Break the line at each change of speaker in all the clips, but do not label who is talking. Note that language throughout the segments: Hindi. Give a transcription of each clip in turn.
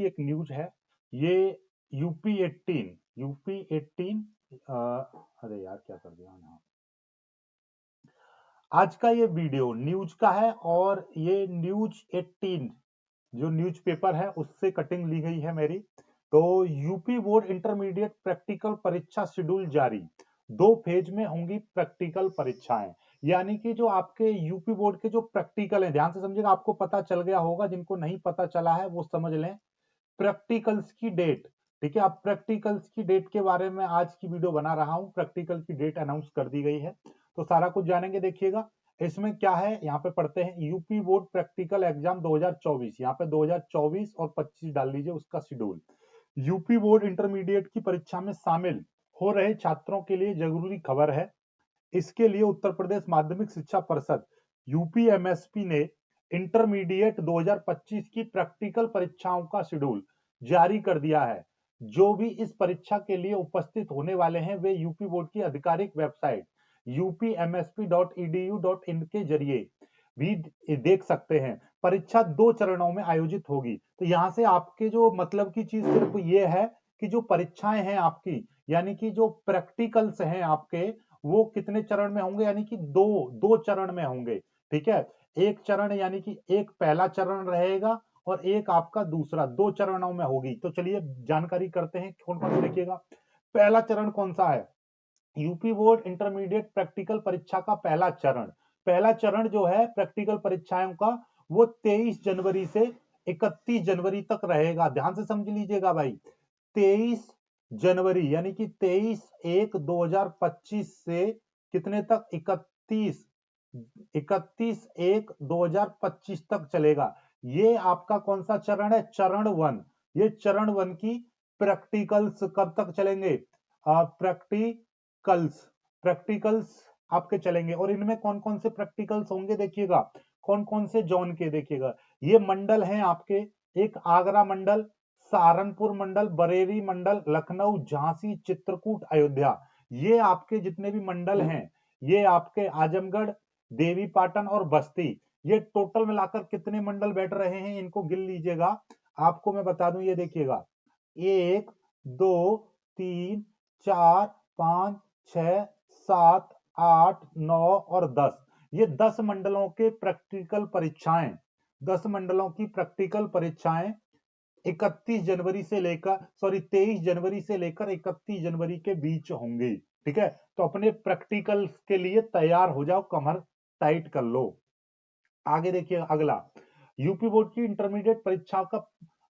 एक न्यूज है। ये यूपी 18 अरे यार क्या कर दिया यहाँ। आज का ये वीडियो न्यूज का है और ये न्यूज 18 जो न्यूज़पेपर है उससे कटिंग ली गई है मेरी। तो यूपी बोर्ड इंटरमीडिएट प्रैक्टिकल परीक्षा शेड्यूल जारी, 2 फेज में होंगी प्रैक्टिकल परीक्षाएं। यानी कि जो आपके यूपी बोर्ड के जो प्रैक्टिकल है, ध्यान से समझिएगा, आपको पता चल गया होगा, जिनको नहीं पता चला है वो समझ लें। प्रैक्टिकल्स की डेट, ठीक है, अब प्रैक्टिकल्स की डेट के बारे में आज की वीडियो बना रहा हूं। प्रैक्टिकल की डेट अनाउंस कर दी गई है, तो सारा कुछ जानेंगे। देखिएगा इसमें क्या है, यहाँ पे पढ़ते हैं यूपी बोर्ड प्रैक्टिकल एग्जाम 2024। यहाँ पे 2024 और 25 डाल लीजिए उसका शेड्यूल। यूपी बोर्ड इंटरमीडिएट की परीक्षा में शामिल हो रहे छात्रों के लिए जरूरी खबर है। इसके लिए उत्तर प्रदेश माध्यमिक शिक्षा परिषद यूपीएमएसपी ने इंटरमीडिएट 2025 की प्रैक्टिकल परीक्षाओं का शेड्यूल जारी कर दिया है। जो भी इस परीक्षा के लिए उपस्थित होने वाले हैं वे यूपी बोर्ड की आधिकारिक वेबसाइट upmsp.edu.in के जरिए भी देख सकते हैं। परीक्षा 2 चरणों में आयोजित होगी। तो यहाँ से आपके जो मतलब की चीज सिर्फ ये है कि जो परीक्षाएं हैं आपकी, यानी कि जो प्रैक्टिकल्स हैं आपके, वो कितने चरण में होंगे, यानी कि दो दो चरण में होंगे। ठीक है, एक चरण यानी कि एक पहला चरण रहेगा और एक आपका दूसरा, 2 चरणों में होगी। तो चलिए जानकारी करते हैं कौन कौन से। देखिएगा पहला चरण कौन सा है, यूपी बोर्ड इंटरमीडिएट प्रैक्टिकल परीक्षा का पहला चरण जो है प्रैक्टिकल परीक्षाओं का, वो 23 जनवरी से 31 जनवरी तक रहेगा। ध्यान से समझ लीजिएगा भाई, 23 जनवरी यानी कि 23/1/2025 से कितने तक, 31/1/2025 तक चलेगा। ये आपका कौन सा चरण है, चरण 1। ये चरण 1 की प्रैक्टिकल्स कब तक चलेंगे, प्रैक्टिकल्स आपके चलेंगे। और इनमें कौन कौन से प्रैक्टिकल्स होंगे, देखिएगा कौन कौन से जोन के। देखिएगा ये मंडल हैं आपके, एक आगरा मंडल, सहारनपुर मंडल, बरेली मंडल, लखनऊ, झांसी, चित्रकूट, अयोध्या। ये आपके जितने भी मंडल हैं, ये आपके आजमगढ़, देवी पाटन और बस्ती, ये टोटल मिलाकर कितने मंडल बैठ रहे हैं इनको गिन लीजिएगा। आपको मैं बता दूं, ये देखिएगा 1 2 3 4 5 6 7 8 9 और 10, ये 10 मंडलों के प्रैक्टिकल परीक्षाएं, 10 मंडलों की प्रैक्टिकल परीक्षाएं 31 जनवरी से लेकर 23 जनवरी से लेकर 31 जनवरी के बीच होंगी। ठीक है, तो अपने प्रैक्टिकल के लिए तैयार हो जाओ, कमर टाइट कर लो। आगे देखिए अगला, यूपी बोर्ड की इंटरमीडिएट परीक्षा का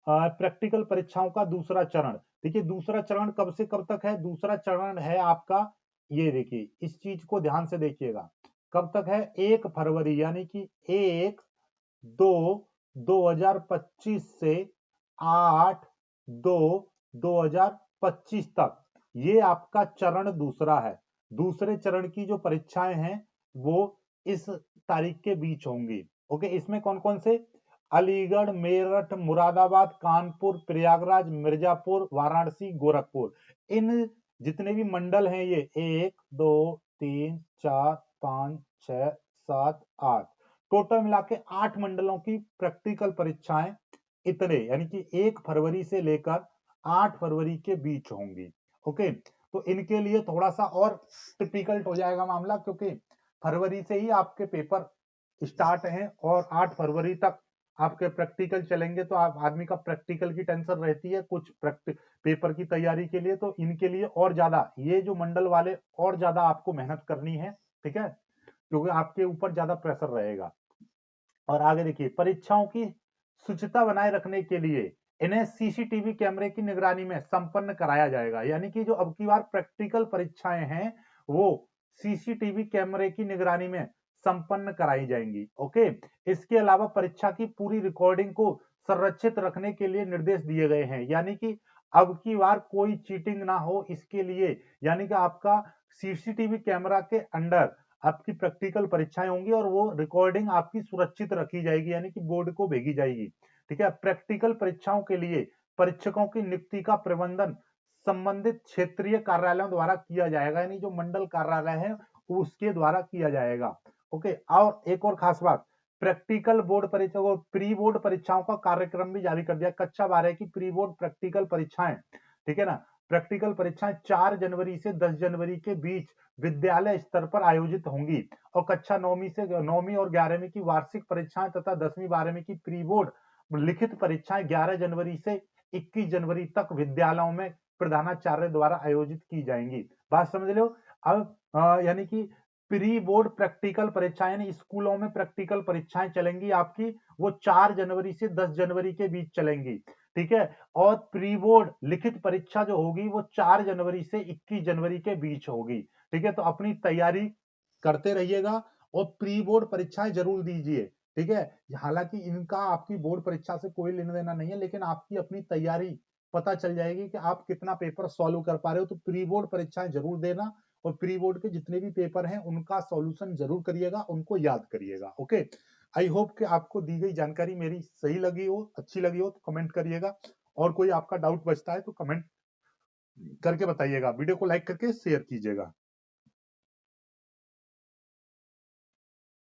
प्रैक्टिकल परीक्षाओं का दूसरा चरण। देखिए दूसरा चरण कब से कब तक है, दूसरा चरण है आपका, ये देखिए इस चीज को ध्यान से देखिएगा, कब तक है, 1 फरवरी यानी कि 1/2/2025 से 8/2/2025 तक, ये आपका चरण दूसरा है। दूसरे चरण की जो परीक्षाएं हैं वो इस तारीख के बीच होंगी। ओके, इसमें कौन कौन से, अलीगढ़, मेरठ, मुरादाबाद, कानपुर, प्रयागराज, मिर्जापुर, वाराणसी, गोरखपुर, इन जितने भी मंडल हैं, ये 1 2 3 4 5 6 7 8, टोटल मिला के 8 मंडलों की प्रैक्टिकल परीक्षाएं इतने यानी कि 1 फरवरी से लेकर 8 फरवरी के बीच होंगी। ओके, तो इनके लिए थोड़ा सा और टिपिकल हो जाएगा मामला, क्योंकि फरवरी से ही आपके पेपर स्टार्ट हैं और 8 फरवरी तक आपके प्रैक्टिकल चलेंगे। तो आप आदमी का प्रैक्टिकल की टेंशन रहती है कुछ पेपर की तैयारी के लिए, तो इनके लिए और ज्यादा, ये जो मंडल वाले और ज्यादा आपको मेहनत करनी है। ठीक है, क्योंकि आपके ऊपर ज्यादा प्रेशर रहेगा। और आगे देखिए, परीक्षाओं की शुचिता बनाए रखने के लिए इन्हें सीसीटीवी कैमरे की निगरानी में संपन्न कराया जाएगा। यानी कि जो अब की बार प्रैक्टिकल परीक्षाएं हैं वो सीसीटीवी कैमरे की निगरानी में संपन्न कराई जाएंगी। ओके, इसके अलावा परीक्षा की पूरी रिकॉर्डिंग को संरक्षित रखने के लिए निर्देश दिए गए हैं। यानी कि अब की बार कोई चीटिंग ना हो इसके लिए, यानी कि आपका सीसीटीवी कैमरा के अंडर आपकी प्रैक्टिकल परीक्षाएं होंगी और वो रिकॉर्डिंग आपकी सुरक्षित रखी जाएगी, यानी कि बोर्ड को भेजी जाएगी। ठीक है, प्रैक्टिकल परीक्षाओं के लिए परीक्षकों की नियुक्ति का प्रबंधन संबंधित क्षेत्रीय कार्यालयों द्वारा किया जाएगा, यानी जो मंडल कार्यालय है उसके द्वारा किया जाएगा। ओके, और एक और खास बात, प्रैक्टिकल बोर्ड परीक्षा को प्री बोर्ड परीक्षाओं का कार्यक्रम भी जारी कर दिया। कक्षा 12 की प्री बोर्ड प्रैक्टिकल परीक्षाएं, ठीक है ना, प्रैक्टिकल परीक्षाएं 4 जनवरी से 10 जनवरी के बीच विद्यालय स्तर पर आयोजित होंगी और कक्षा 9वीं और 11वीं की वार्षिक परीक्षाएं तथा 10वीं 12वीं की प्री बोर्ड लिखित परीक्षाएं 11 जनवरी से 21 जनवरी तक विद्यालयों में प्रधानाचार्य द्वारा आयोजित की जाएंगी। बात समझ लो। अब यानी कि प्री बोर्ड प्रैक्टिकल परीक्षाएं यानी स्कूलों में प्रैक्टिकल परीक्षाएं चलेंगी आपकी, वो 4 जनवरी से 10 जनवरी के बीच चलेंगी, ठीक है। और प्री बोर्ड लिखित परीक्षा जो होगी वो 4 जनवरी से 21 जनवरी के बीच होगी, ठीक है। तो अपनी तैयारी करते रहिएगा और प्री बोर्ड परीक्षाएं जरूर दीजिए, ठीक है। हालांकि इनका आपकी बोर्ड परीक्षा से कोई लेना देना नहीं है, लेकिन आपकी अपनी तैयारी पता चल जाएगी कि आप कितना पेपर सॉल्व कर पा रहे हो। तो प्री बोर्ड परीक्षाएं जरूर देना और प्री बोर्ड के जितने भी पेपर हैं उनका सॉल्यूशन जरूर करिएगा, उनको याद करिएगा। ओके, आई होप कि आपको दी गई जानकारी मेरी सही लगी हो, अच्छी लगी हो तो कमेंट करिएगा, और कोई आपका डाउट बचता है तो कमेंट करके बताइएगा। वीडियो को लाइक करके शेयर कीजिएगा।